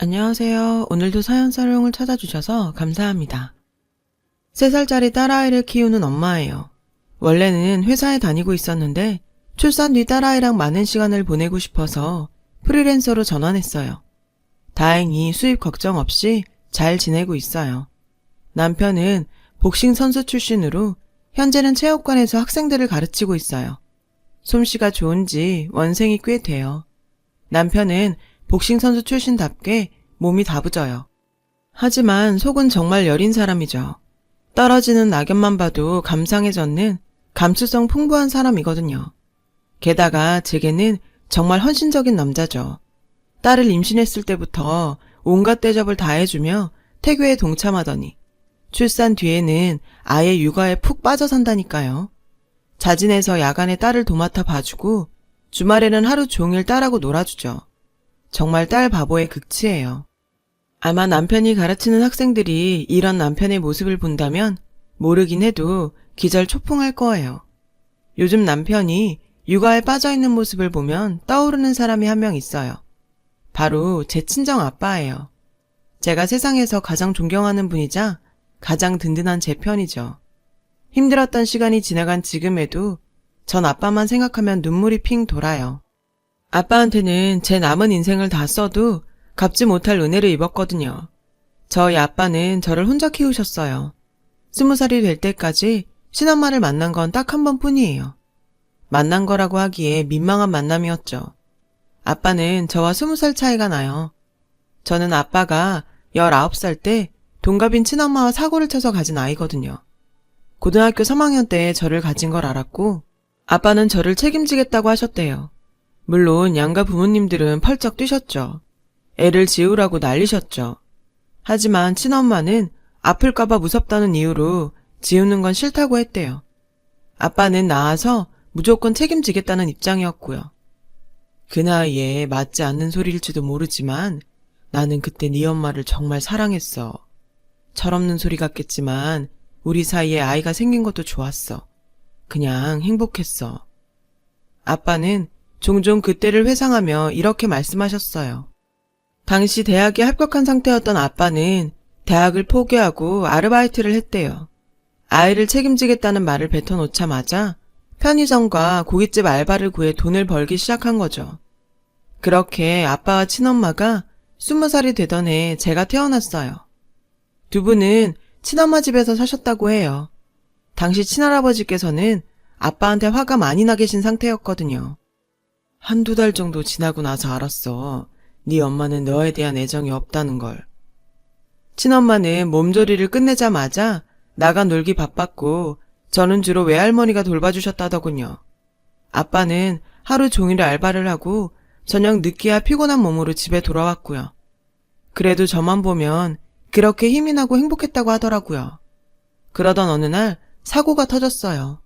안녕하세요. 오늘도 사연사용을 찾아주셔서 감사합니다. 3살짜리 딸아이를 키우는 엄마예요. 원래는 회사에 다니고 있었는데 출산 뒤 딸아이랑 많은 시간을 보내고 싶어서 프리랜서로 전환했어요. 다행히 수입 걱정 없이 잘 지내고 있어요. 남편은 복싱 선수 출신으로 현재는 체육관에서 학생들을 가르치고 있어요. 솜씨가 좋은지 원생이 꽤 돼요. 남편은 복싱 선수 출신답게 몸이 다부져요. 하지만 속은 정말 여린 사람이죠. 떨어지는 낙엽만 봐도 감상해젓는 감수성 풍부한 사람이거든요. 게다가 제게는 정말 헌신적인 남자죠. 딸을 임신했을 때부터 온갖 대접을 다 해주며 태교에 동참하더니 출산 뒤에는 아예 육아에 푹 빠져 산다니까요. 자진해서 야간에 딸을 도맡아 봐주고 주말에는 하루 종일 딸하고 놀아주죠. 정말 딸 바보의 극치예요. 아마 남편이 가르치는 학생들이 이런 남편의 모습을 본다면 모르긴 해도 기절 초풍할 거예요. 요즘 남편이 육아에 빠져있는 모습을 보면 떠오르는 사람이 한 명 있어요. 바로 제 친정 아빠예요. 제가 세상에서 가장 존경하는 분이자 가장 든든한 제 편이죠. 힘들었던 시간이 지나간 지금에도 전 아빠만 생각하면 눈물이 핑 돌아요. 아빠한테는 제 남은 인생을 다 써도 갚지 못할 은혜를 입었거든요. 저희 아빠는 저를 혼자 키우셨어요. 20살이 될 때까지 친엄마를 만난 건 딱 한 번뿐이에요. 만난 거라고 하기에 민망한 만남이었죠. 아빠는 저와 20살 차이가 나요. 저는 아빠가 19살 때 동갑인 친엄마와 사고를 쳐서 가진 아이거든요. 고등학교 3학년 때 저를 가진 걸 알았고 아빠는 저를 책임지겠다고 하셨대요. 물론 양가 부모님들은 펄쩍 뛰셨죠. 애를 지우라고 난리셨죠. 하지만 친엄마는 아플까봐 무섭다는 이유로 지우는 건 싫다고 했대요. 아빠는 낳아서 무조건 책임지겠다는 입장이었고요. 그 나이에 맞지 않는 소리일지도 모르지만 나는 그때 네 엄마를 정말 사랑했어. 철없는 소리 같겠지만 우리 사이에 아이가 생긴 것도 좋았어. 그냥 행복했어. 아빠는 종종 그때를 회상하며 이렇게 말씀하셨어요. 당시 대학에 합격한 상태였던 아빠는 대학을 포기하고 아르바이트를 했대요. 아이를 책임지겠다는 말을 뱉어놓자마자 편의점과 고깃집 알바를 구해 돈을 벌기 시작한 거죠. 그렇게 아빠와 친엄마가 20살이 되던 해 제가 태어났어요. 두 분은 친엄마 집에서 사셨다고 해요. 당시 친할아버지께서는 아빠한테 화가 많이 나 계신 상태였거든요. 한두 달 정도 지나고 나서 알았어. 네 엄마는 너에 대한 애정이 없다는 걸. 친엄마는 몸조리를 끝내자마자 나가 놀기 바빴고 저는 주로 외할머니가 돌봐주셨다더군요. 아빠는 하루 종일 알바를 하고 저녁 늦게야 피곤한 몸으로 집에 돌아왔고요. 그래도 저만 보면 그렇게 힘이 나고 행복했다고 하더라고요. 그러던 어느 날 사고가 터졌어요.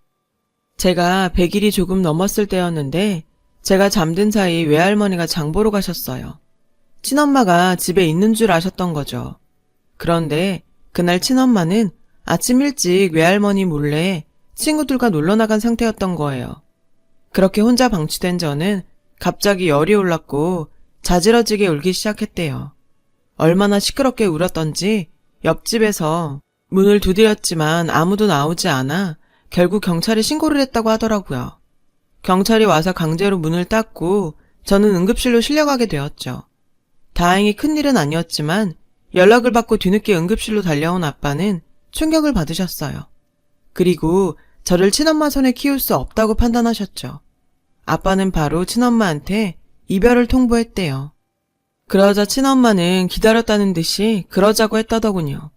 제가 100일이 조금 넘었을 때였는데 제가 잠든 사이 외할머니가 장 보러 가셨어요. 친엄마가 집에 있는 줄 아셨던 거죠. 그런데 그날 친엄마는 아침 일찍 외할머니 몰래 친구들과 놀러 나간 상태였던 거예요. 그렇게 혼자 방치된 저는 갑자기 열이 올랐고 자지러지게 울기 시작했대요. 얼마나 시끄럽게 울었던지 옆집에서 문을 두드렸지만 아무도 나오지 않아 결국 경찰에 신고를 했다고 하더라고요. 경찰이 와서 강제로 문을 닫고 저는 응급실로 실려가게 되었죠. 다행히 큰일은 아니었지만 연락을 받고 뒤늦게 응급실로 달려온 아빠는 충격을 받으셨어요. 그리고 저를 친엄마 손에 키울 수 없다고 판단하셨죠. 아빠는 바로 친엄마한테 이별을 통보했대요. 그러자 친엄마는 기다렸다는 듯이 그러자고 했다더군요.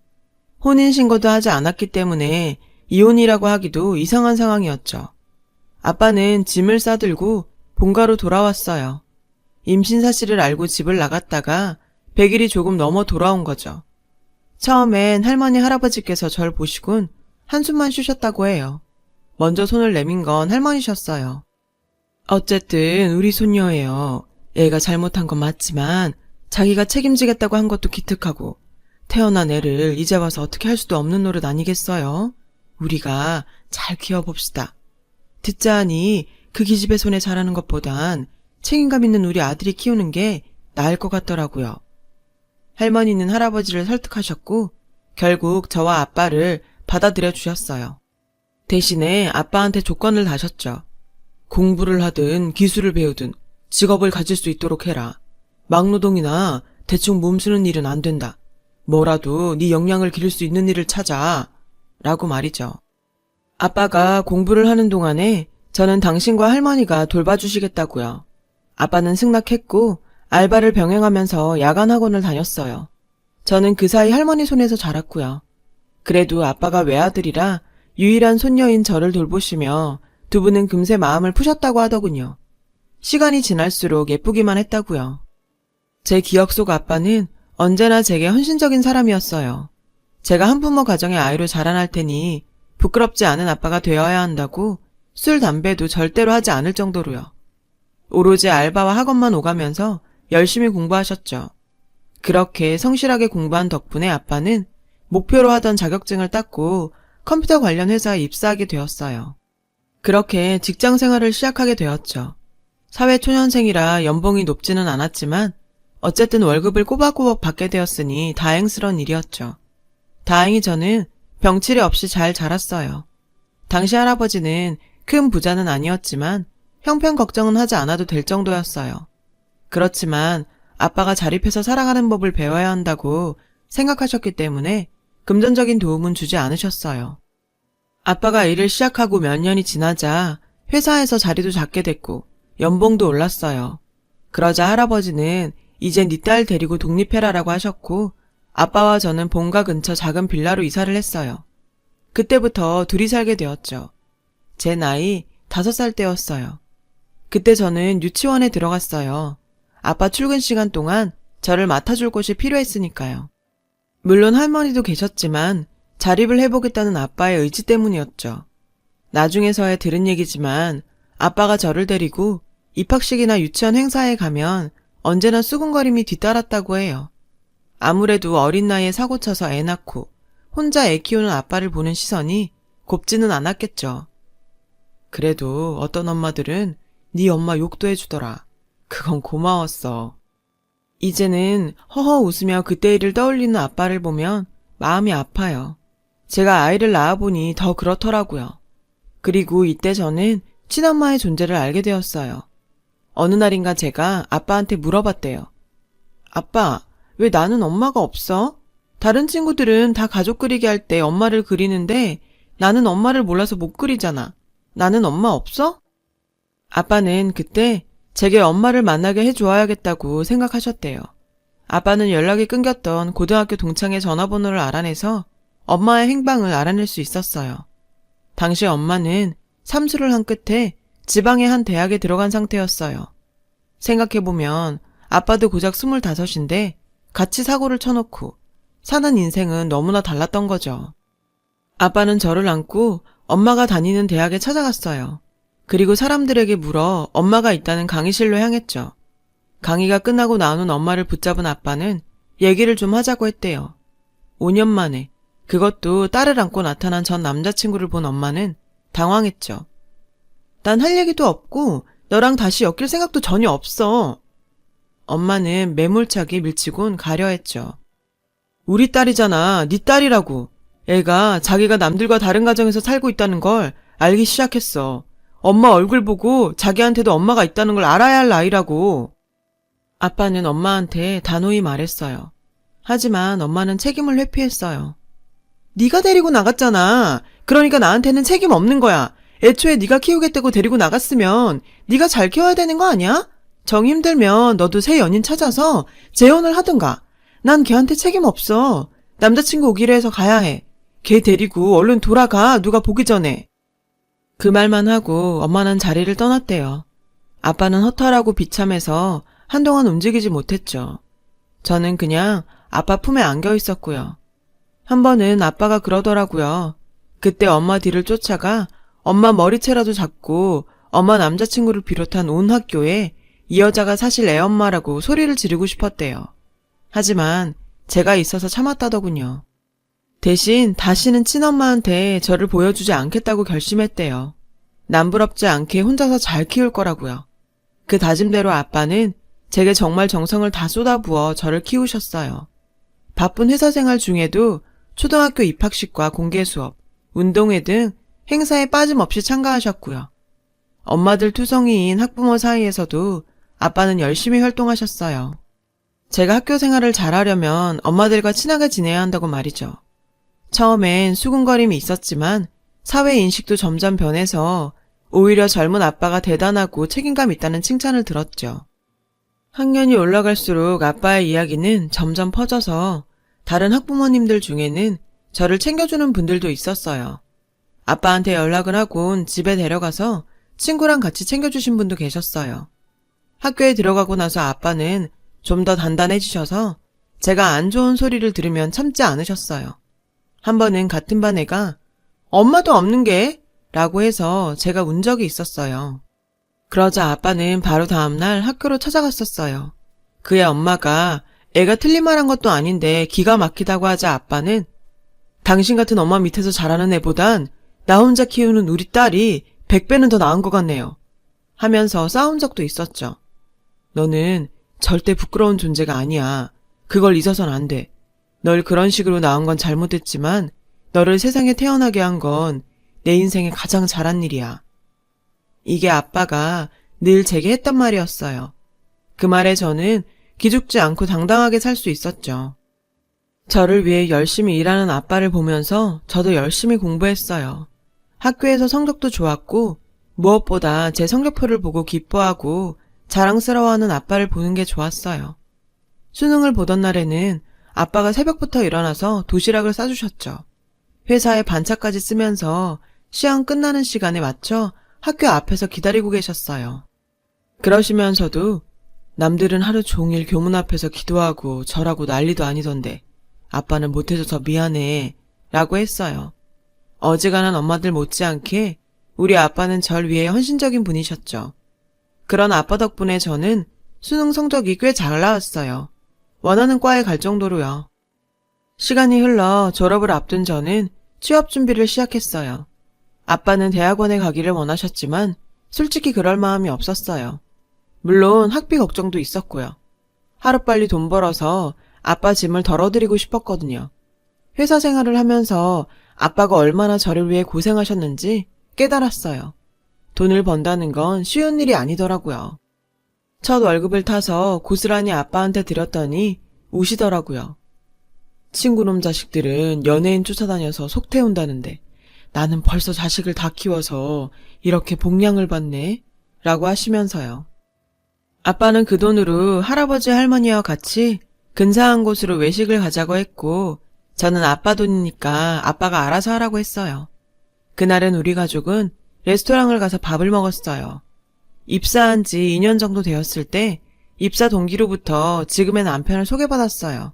혼인신고도 하지 않았기 때문에 이혼이라고 하기도 이상한 상황이었죠. 아빠는 짐을 싸들고 본가로 돌아왔어요. 임신 사실을 알고 집을 나갔다가 100일이 조금 넘어 돌아온 거죠. 처음엔 할머니 할아버지께서 절 보시곤 한숨만 쉬셨다고 해요. 먼저 손을 내민 건 할머니셨어요. 어쨌든 우리 손녀예요. 애가 잘못한 건 맞지만 자기가 책임지겠다고 한 것도 기특하고 태어난 애를 이제 와서 어떻게 할 수도 없는 노릇 아니겠어요? 우리가 잘 키워봅시다. 듣자 하니 그 기집애 손에 자라는 것보단 책임감 있는 우리 아들이 키우는 게 나을 것 같더라고요. 할머니는 할아버지를 설득하셨고 결국 저와 아빠를 받아들여 주셨어요. 대신에 아빠한테 조건을 다셨죠. 공부를 하든 기술을 배우든 직업을 가질 수 있도록 해라. 막노동이나 대충 몸쓰는 일은 안 된다. 뭐라도 네 역량을 기를 수 있는 일을 찾아. 라고 말이죠. 아빠가 공부를 하는 동안에 저는 당신과 할머니가 돌봐주시겠다고요. 아빠는 승낙했고 알바를 병행하면서 야간 학원을 다녔어요. 저는 그 사이 할머니 손에서 자랐고요. 그래도 아빠가 외아들이라 유일한 손녀인 저를 돌보시며 두 분은 금세 마음을 푸셨다고 하더군요. 시간이 지날수록 예쁘기만 했다고요. 제 기억 속 아빠는 언제나 제게 헌신적인 사람이었어요. 제가 한부모 가정의 아이로 자라날 테니 부끄럽지 않은 아빠가 되어야 한다고 술, 담배도 절대로 하지 않을 정도로요. 오로지 알바와 학원만 오가면서 열심히 공부하셨죠. 그렇게 성실하게 공부한 덕분에 아빠는 목표로 하던 자격증을 땄고 컴퓨터 관련 회사에 입사하게 되었어요. 그렇게 직장 생활을 시작하게 되었죠. 사회초년생이라 연봉이 높지는 않았지만 어쨌든 월급을 꼬박꼬박 받게 되었으니 다행스러운 일이었죠. 다행히 저는 병치레 없이 잘 자랐어요. 당시 할아버지는 큰 부자는 아니었지만 형편 걱정은 하지 않아도 될 정도였어요. 그렇지만 아빠가 자립해서 살아가는 법을 배워야 한다고 생각하셨기 때문에 금전적인 도움은 주지 않으셨어요. 아빠가 일을 시작하고 몇 년이 지나자 회사에서 자리도 잡게 됐고 연봉도 올랐어요. 그러자 할아버지는 이제 네 딸 데리고 독립해라라고 하셨고 아빠와 저는 본가 근처 작은 빌라로 이사를 했어요. 그때부터 둘이 살게 되었죠. 제 나이 5살 때였어요. 그때 저는 유치원에 들어갔어요. 아빠 출근 시간 동안 저를 맡아줄 곳이 필요했으니까요. 물론 할머니도 계셨지만 자립을 해보겠다는 아빠의 의지 때문이었죠. 나중에서야 들은 얘기지만 아빠가 저를 데리고 입학식이나 유치원 행사에 가면 언제나 수군거림이 뒤따랐다고 해요. 아무래도 어린 나이에 사고쳐서 애 낳고 혼자 애 키우는 아빠를 보는 시선이 곱지는 않았겠죠. 그래도 어떤 엄마들은 네 엄마 욕도 해주더라. 그건 고마웠어. 이제는 허허 웃으며 그때 일을 떠올리는 아빠를 보면 마음이 아파요. 제가 아이를 낳아보니 더 그렇더라고요. 그리고 이때 저는 친엄마의 존재를 알게 되었어요. 어느 날인가 제가 아빠한테 물어봤대요. 아빠, 왜 나는 엄마가 없어? 다른 친구들은 다 가족 그리기 할 때 엄마를 그리는데 나는 엄마를 몰라서 못 그리잖아. 나는 엄마 없어? 아빠는 그때 제게 엄마를 만나게 해주어야겠다고 생각하셨대요. 아빠는 연락이 끊겼던 고등학교 동창의 전화번호를 알아내서 엄마의 행방을 알아낼 수 있었어요. 당시 엄마는 삼수를 한 끝에 지방의 한 대학에 들어간 상태였어요. 생각해보면 아빠도 고작 25인데 같이 사고를 쳐놓고 사는 인생은 너무나 달랐던 거죠. 아빠는 저를 안고 엄마가 다니는 대학에 찾아갔어요. 그리고 사람들에게 물어 엄마가 있다는 강의실로 향했죠. 강의가 끝나고 나오는 엄마를 붙잡은 아빠는 얘기를 좀 하자고 했대요. 5년 만에 그것도 딸을 안고 나타난 전 남자친구를 본 엄마는 당황했죠. 난 할 얘기도 없고 너랑 다시 엮일 생각도 전혀 없어. 엄마는 매몰차게 밀치곤 가려했죠. 우리 딸이잖아. 네 딸이라고. 애가 자기가 남들과 다른 가정에서 살고 있다는 걸 알기 시작했어. 엄마 얼굴 보고 자기한테도 엄마가 있다는 걸 알아야 할 나이라고. 아빠는 엄마한테 단호히 말했어요. 하지만 엄마는 책임을 회피했어요. 네가 데리고 나갔잖아. 그러니까 나한테는 책임 없는 거야. 애초에 네가 키우겠다고 데리고 나갔으면 네가 잘 키워야 되는 거 아니야? 정 힘들면 너도 새 연인 찾아서 재혼을 하든가. 난 걔한테 책임 없어. 남자친구 오기로 해서 가야 해. 걔 데리고 얼른 돌아가. 누가 보기 전에. 그 말만 하고 엄마는 자리를 떠났대요. 아빠는 허탈하고 비참해서 한동안 움직이지 못했죠. 저는 그냥 아빠 품에 안겨 있었고요. 한 번은 아빠가 그러더라고요. 그때 엄마 뒤를 쫓아가 엄마 머리채라도 잡고 엄마 남자친구를 비롯한 온 학교에 이 여자가 사실 애엄마라고 소리를 지르고 싶었대요. 하지만 제가 있어서 참았다더군요. 대신 다시는 친엄마한테 저를 보여주지 않겠다고 결심했대요. 남부럽지 않게 혼자서 잘 키울 거라고요. 그 다짐대로 아빠는 제게 정말 정성을 다 쏟아부어 저를 키우셨어요. 바쁜 회사 생활 중에도 초등학교 입학식과 공개 수업, 운동회 등 행사에 빠짐없이 참가하셨고요. 엄마들 투성이인 학부모 사이에서도 아빠는 열심히 활동하셨어요. 제가 학교 생활을 잘하려면 엄마들과 친하게 지내야 한다고 말이죠. 처음엔 수군거림이 있었지만 사회 인식도 점점 변해서 오히려 젊은 아빠가 대단하고 책임감 있다는 칭찬을 들었죠. 학년이 올라갈수록 아빠의 이야기는 점점 퍼져서 다른 학부모님들 중에는 저를 챙겨주는 분들도 있었어요. 아빠한테 연락을 하곤 집에 데려가서 친구랑 같이 챙겨주신 분도 계셨어요. 학교에 들어가고 나서 아빠는 좀 더 단단해지셔서 제가 안 좋은 소리를 들으면 참지 않으셨어요. 한 번은 같은 반 애가 엄마도 없는 게? 라고 해서 제가 운 적이 있었어요. 그러자 아빠는 바로 다음날 학교로 찾아갔었어요. 그의 엄마가 애가 틀린 말 한 것도 아닌데 기가 막히다고 하자 아빠는 당신 같은 엄마 밑에서 자라는 애보단 나 혼자 키우는 우리 딸이 100배는 더 나은 것 같네요. 하면서 싸운 적도 있었죠. 너는 절대 부끄러운 존재가 아니야. 그걸 잊어선 안 돼. 널 그런 식으로 낳은 건 잘못했지만 너를 세상에 태어나게 한 건 내 인생에 가장 잘한 일이야. 이게 아빠가 늘 제게 했던 말이었어요. 그 말에 저는 기죽지 않고 당당하게 살 수 있었죠. 저를 위해 열심히 일하는 아빠를 보면서 저도 열심히 공부했어요. 학교에서 성적도 좋았고 무엇보다 제 성적표를 보고 기뻐하고 자랑스러워하는 아빠를 보는 게 좋았어요. 수능을 보던 날에는 아빠가 새벽부터 일어나서 도시락을 싸주셨죠. 회사에 반차까지 쓰면서 시험 끝나는 시간에 맞춰 학교 앞에서 기다리고 계셨어요. 그러시면서도 남들은 하루 종일 교문 앞에서 기도하고 절하고 난리도 아니던데 아빠는 못해줘서 미안해 라고 했어요. 어지간한 엄마들 못지않게 우리 아빠는 절 위해 헌신적인 분이셨죠. 그런 아빠 덕분에 저는 수능 성적이 꽤 잘 나왔어요. 원하는 과에 갈 정도로요. 시간이 흘러 졸업을 앞둔 저는 취업 준비를 시작했어요. 아빠는 대학원에 가기를 원하셨지만 솔직히 그럴 마음이 없었어요. 물론 학비 걱정도 있었고요. 하루빨리 돈 벌어서 아빠 짐을 덜어드리고 싶었거든요. 회사 생활을 하면서 아빠가 얼마나 저를 위해 고생하셨는지 깨달았어요. 돈을 번다는 건 쉬운 일이 아니더라고요. 첫 월급을 타서 고스란히 아빠한테 드렸더니 우시더라고요. 친구놈 자식들은 연예인 쫓아다녀서 속 태운다는데 나는 벌써 자식을 다 키워서 이렇게 복량을 받네? 라고 하시면서요. 아빠는 그 돈으로 할아버지 할머니와 같이 근사한 곳으로 외식을 가자고 했고 저는 아빠 돈이니까 아빠가 알아서 하라고 했어요. 그날은 우리 가족은 레스토랑을 가서 밥을 먹었어요. 입사한 지 2년 정도 되었을 때 입사 동기로부터 지금의 남편을 소개받았어요.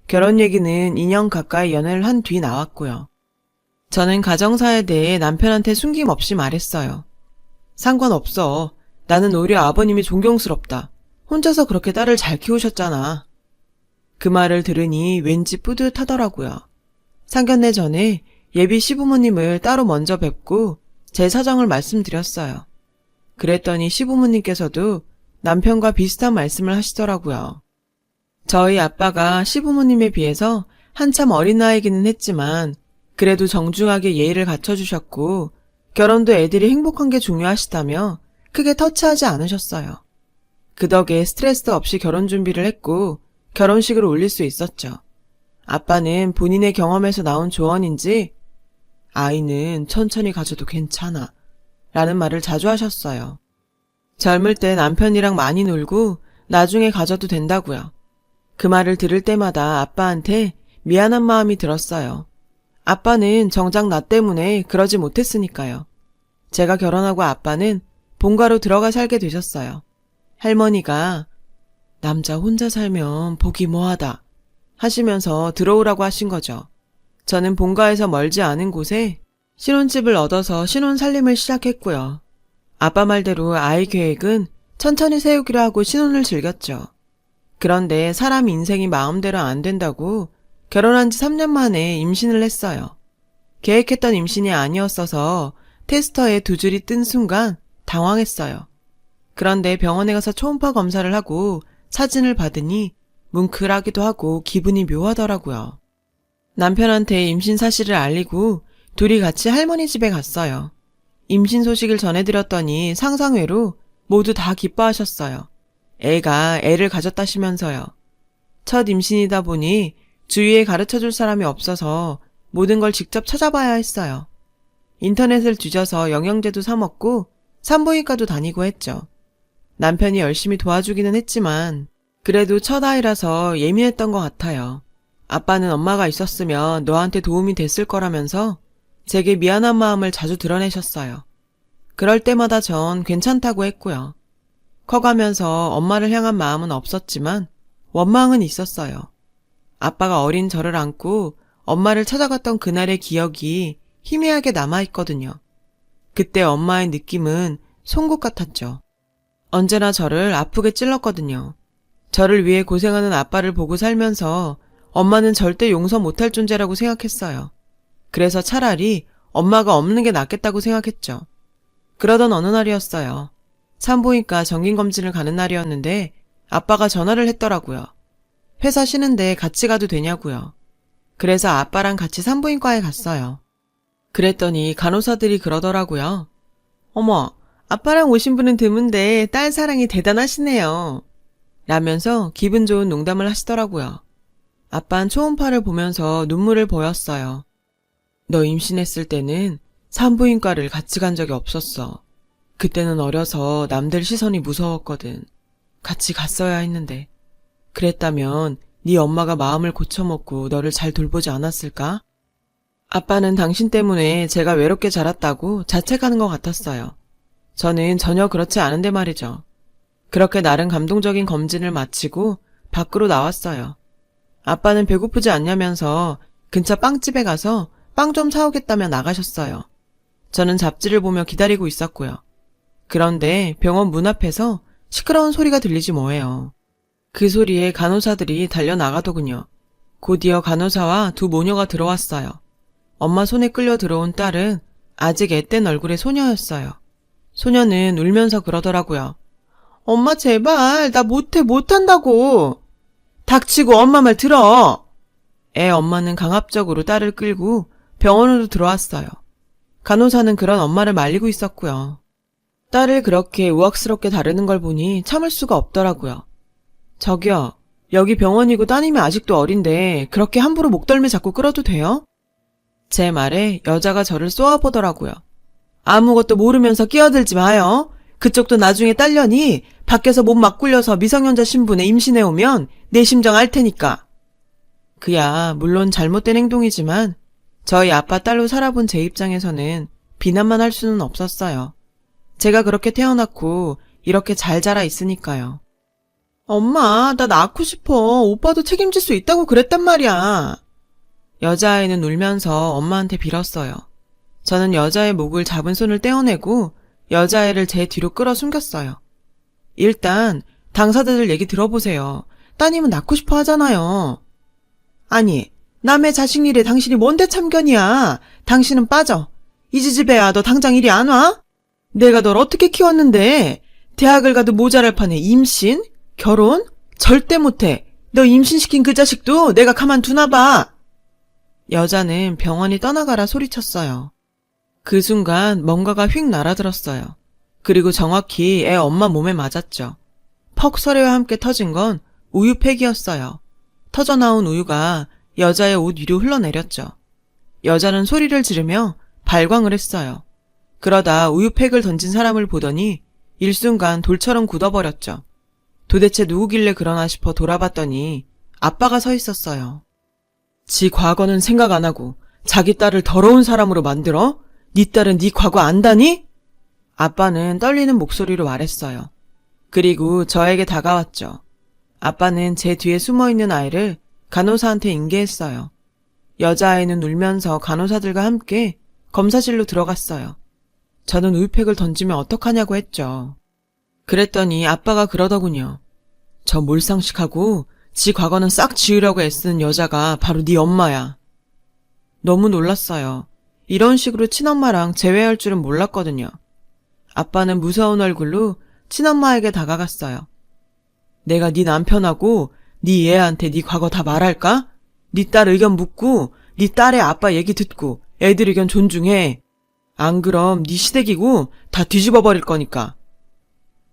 결혼 얘기는 2년 가까이 연애를 한 뒤 나왔고요. 저는 가정사에 대해 남편한테 숨김없이 말했어요. 상관없어. 나는 오히려 아버님이 존경스럽다. 혼자서 그렇게 딸을 잘 키우셨잖아. 그 말을 들으니 왠지 뿌듯하더라고요. 상견례 전에 예비 시부모님을 따로 먼저 뵙고 제 사정을 말씀드렸어요. 그랬더니 시부모님께서도 남편과 비슷한 말씀을 하시더라고요. 저희 아빠가 시부모님에 비해서 한참 어린 나이기는 했지만 그래도 정중하게 예의를 갖춰주셨고 결혼도 애들이 행복한 게 중요하시다며 크게 터치하지 않으셨어요. 그 덕에 스트레스 없이 결혼 준비를 했고 결혼식을 올릴 수 있었죠. 아빠는 본인의 경험에서 나온 조언인지 아이는 천천히 가져도 괜찮아 라는 말을 자주 하셨어요. 젊을 때 남편이랑 많이 놀고 나중에 가져도 된다고요. 그 말을 들을 때마다 아빠한테 미안한 마음이 들었어요. 아빠는 정작 나 때문에 그러지 못했으니까요. 제가 결혼하고 아빠는 본가로 들어가 살게 되셨어요. 할머니가 남자 혼자 살면 보기 뭐하다 하시면서 들어오라고 하신 거죠. 저는 본가에서 멀지 않은 곳에 신혼집을 얻어서 신혼 살림을 시작했고요. 아빠 말대로 아이 계획은 천천히 세우기로 하고 신혼을 즐겼죠. 그런데 사람 인생이 마음대로 안 된다고 결혼한 지 3년 만에 임신을 했어요. 계획했던 임신이 아니었어서 테스터에 2줄이 뜬 순간 당황했어요. 그런데 병원에 가서 초음파 검사를 하고 사진을 받으니 뭉클하기도 하고 기분이 묘하더라고요. 남편한테 임신 사실을 알리고 둘이 같이 할머니 집에 갔어요. 임신 소식을 전해드렸더니 상상외로 모두 다 기뻐하셨어요. 애가 애를 가졌다시면서요. 첫 임신이다 보니 주위에 가르쳐줄 사람이 없어서 모든 걸 직접 찾아봐야 했어요. 인터넷을 뒤져서 영양제도 사 먹고 산부인과도 다니고 했죠. 남편이 열심히 도와주기는 했지만 그래도 첫 아이라서 예민했던 것 같아요. 아빠는 엄마가 있었으면 너한테 도움이 됐을 거라면서 제게 미안한 마음을 자주 드러내셨어요. 그럴 때마다 전 괜찮다고 했고요. 커가면서 엄마를 향한 마음은 없었지만 원망은 있었어요. 아빠가 어린 저를 안고 엄마를 찾아갔던 그날의 기억이 희미하게 남아있거든요. 그때 엄마의 느낌은 송곳 같았죠. 언제나 저를 아프게 찔렀거든요. 저를 위해 고생하는 아빠를 보고 살면서 엄마는 절대 용서 못할 존재라고 생각했어요. 그래서 차라리 엄마가 없는 게 낫겠다고 생각했죠. 그러던 어느 날이었어요. 산부인과 정긴검진을 가는 날이었는데 아빠가 전화를 했더라고요. 회사 쉬는데 같이 가도 되냐고요. 그래서 아빠랑 같이 산부인과에 갔어요. 그랬더니 간호사들이 그러더라고요. 어머, 아빠랑 오신 분은 드문데 딸 사랑이 대단하시네요. 라면서 기분 좋은 농담을 하시더라고요. 아빠는 초음파를 보면서 눈물을 보였어요. 너 임신했을 때는 산부인과를 같이 간 적이 없었어. 그때는 어려서 남들 시선이 무서웠거든. 같이 갔어야 했는데. 그랬다면 네 엄마가 마음을 고쳐먹고 너를 잘 돌보지 않았을까? 아빠는 당신 때문에 제가 외롭게 자랐다고 자책하는 것 같았어요. 저는 전혀 그렇지 않은데 말이죠. 그렇게 나름 감동적인 검진을 마치고 밖으로 나왔어요. 아빠는 배고프지 않냐면서 근처 빵집에 가서 빵 좀 사오겠다며 나가셨어요. 저는 잡지를 보며 기다리고 있었고요. 그런데 병원 문 앞에서 시끄러운 소리가 들리지 뭐예요. 그 소리에 간호사들이 달려나가더군요. 곧이어 간호사와 두 모녀가 들어왔어요. 엄마 손에 끌려 들어온 딸은 아직 앳된 얼굴의 소녀였어요. 소녀는 울면서 그러더라고요. 엄마 제발 나 못한다고. 닥치고 엄마 말 들어. 애 엄마는 강압적으로 딸을 끌고 병원으로 들어왔어요. 간호사는 그런 엄마를 말리고 있었고요. 딸을 그렇게 우악스럽게 다루는 걸 보니 참을 수가 없더라고요. 저기요, 여기 병원이고 따님이 아직도 어린데 그렇게 함부로 목덜미 잡고 끌어도 돼요? 제 말에 여자가 저를 쏘아보더라고요. 아무것도 모르면서 끼어들지 마요. 그쪽도 나중에 딸려니 밖에서 몸 막 굴려서 미성년자 신분에 임신해오면 내 심정 알 테니까. 그야 물론 잘못된 행동이지만 저희 아빠 딸로 살아본 제 입장에서는 비난만 할 수는 없었어요. 제가 그렇게 태어났고 이렇게 잘 자라 있으니까요. 엄마, 나 낳고 싶어. 오빠도 책임질 수 있다고 그랬단 말이야. 여자아이는 울면서 엄마한테 빌었어요. 저는 여자의 목을 잡은 손을 떼어내고 여자애를 제 뒤로 끌어 숨겼어요. 일단 당사자들 얘기 들어보세요. 따님은 낳고 싶어 하잖아요. 아니, 남의 자식 일에 당신이 뭔데 참견이야. 당신은 빠져. 이 지지배야, 너 당장 이리 안 와? 내가 널 어떻게 키웠는데 대학을 가도 모자랄 판에 임신? 결혼? 절대 못해. 너 임신시킨 그 자식도 내가 가만두나 봐. 여자는 병원이 떠나가라 소리쳤어요. 그 순간 뭔가가 휙 날아들었어요. 그리고 정확히 애 엄마 몸에 맞았죠. 퍽 소리와 함께 터진 건 우유팩이었어요. 터져나온 우유가 여자의 옷 위로 흘러내렸죠. 여자는 소리를 지르며 발광을 했어요. 그러다 우유팩을 던진 사람을 보더니 일순간 돌처럼 굳어버렸죠. 도대체 누구길래 그러나 싶어 돌아봤더니 아빠가 서 있었어요. 지 과거는 생각 안 하고 자기 딸을 더러운 사람으로 만들어? 네 딸은 네 과거 안다니? 아빠는 떨리는 목소리로 말했어요. 그리고 저에게 다가왔죠. 아빠는 제 뒤에 숨어있는 아이를 간호사한테 인계했어요. 여자아이는 울면서 간호사들과 함께 검사실로 들어갔어요. 저는 우유팩을 던지면 어떡하냐고 했죠. 그랬더니 아빠가 그러더군요. 저 몰상식하고 지 과거는 싹 지우려고 애쓰는 여자가 바로 네 엄마야. 너무 놀랐어요. 이런 식으로 친엄마랑 재회할 줄은 몰랐거든요. 아빠는 무서운 얼굴로 친엄마에게 다가갔어요. 내가 네 남편하고 네 애한테 네 과거 다 말할까? 네 딸 의견 묻고 네 딸의 아빠 얘기 듣고 애들 의견 존중해. 안 그럼 네 시댁이고 다 뒤집어 버릴 거니까.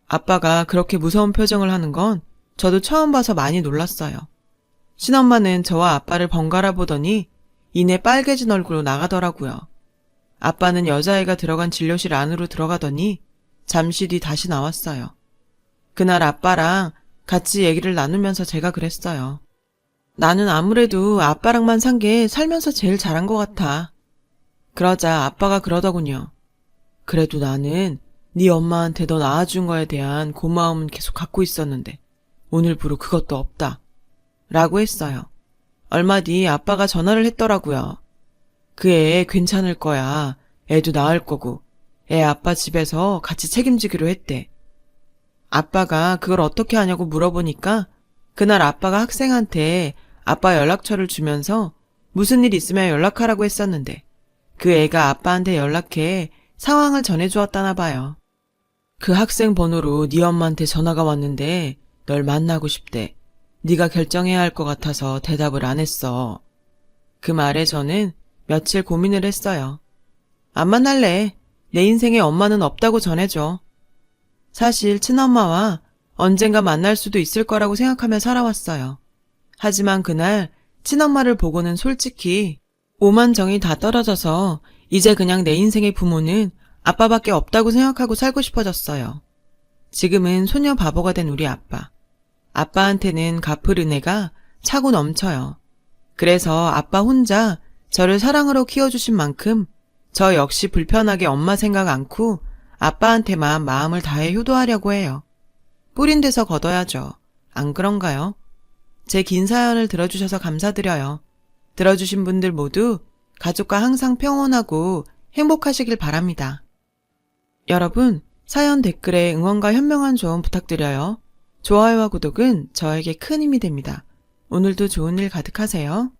아빠가 그렇게 무서운 표정을 하는 건 저도 처음 봐서 많이 놀랐어요. 친엄마는 저와 아빠를 번갈아 보더니 이내 빨개진 얼굴로 나가더라고요. 아빠는 여자애가 들어간 진료실 안으로 들어가더니 잠시 뒤 다시 나왔어요. 그날 아빠랑 같이 얘기를 나누면서 제가 그랬어요. 나는 아무래도 아빠랑만 산 게 살면서 제일 잘한 것 같아. 그러자 아빠가 그러더군요. 그래도 나는 네 엄마한테 너 낳아준 거에 대한 고마움은 계속 갖고 있었는데 오늘부로 그것도 없다. 라고 했어요. 얼마 뒤 아빠가 전화를 했더라고요. 그 애 괜찮을 거야. 애도 낳을 거고 애 아빠 집에서 같이 책임지기로 했대. 아빠가 그걸 어떻게 하냐고 물어보니까 그날 아빠가 학생한테 아빠 연락처를 주면서 무슨 일 있으면 연락하라고 했었는데 그 애가 아빠한테 연락해 상황을 전해주었다나 봐요. 그 학생 번호로 네 엄마한테 전화가 왔는데 널 만나고 싶대. 네가 결정해야 할 것 같아서 대답을 안 했어. 그 말에 저는 며칠 고민을 했어요. 안 만날래. 내 인생에 엄마는 없다고 전해줘. 사실 친엄마와 언젠가 만날 수도 있을 거라고 생각하며 살아왔어요. 하지만 그날 친엄마를 보고는 솔직히 오만 정이 다 떨어져서 이제 그냥 내 인생의 부모는 아빠밖에 없다고 생각하고 살고 싶어졌어요. 지금은 소녀 바보가 된 우리 아빠. 아빠한테는 갚을 은혜가 차고 넘쳐요. 그래서 아빠 혼자 저를 사랑으로 키워주신 만큼 저 역시 불편하게 엄마 생각 않고 아빠한테만 마음을 다해 효도하려고 해요. 뿌린 데서 걷어야죠. 안 그런가요? 제 긴 사연을 들어주셔서 감사드려요. 들어주신 분들 모두 가족과 항상 평온하고 행복하시길 바랍니다. 여러분, 사연 댓글에 응원과 현명한 조언 부탁드려요. 좋아요와 구독은 저에게 큰 힘이 됩니다. 오늘도 좋은 일 가득하세요.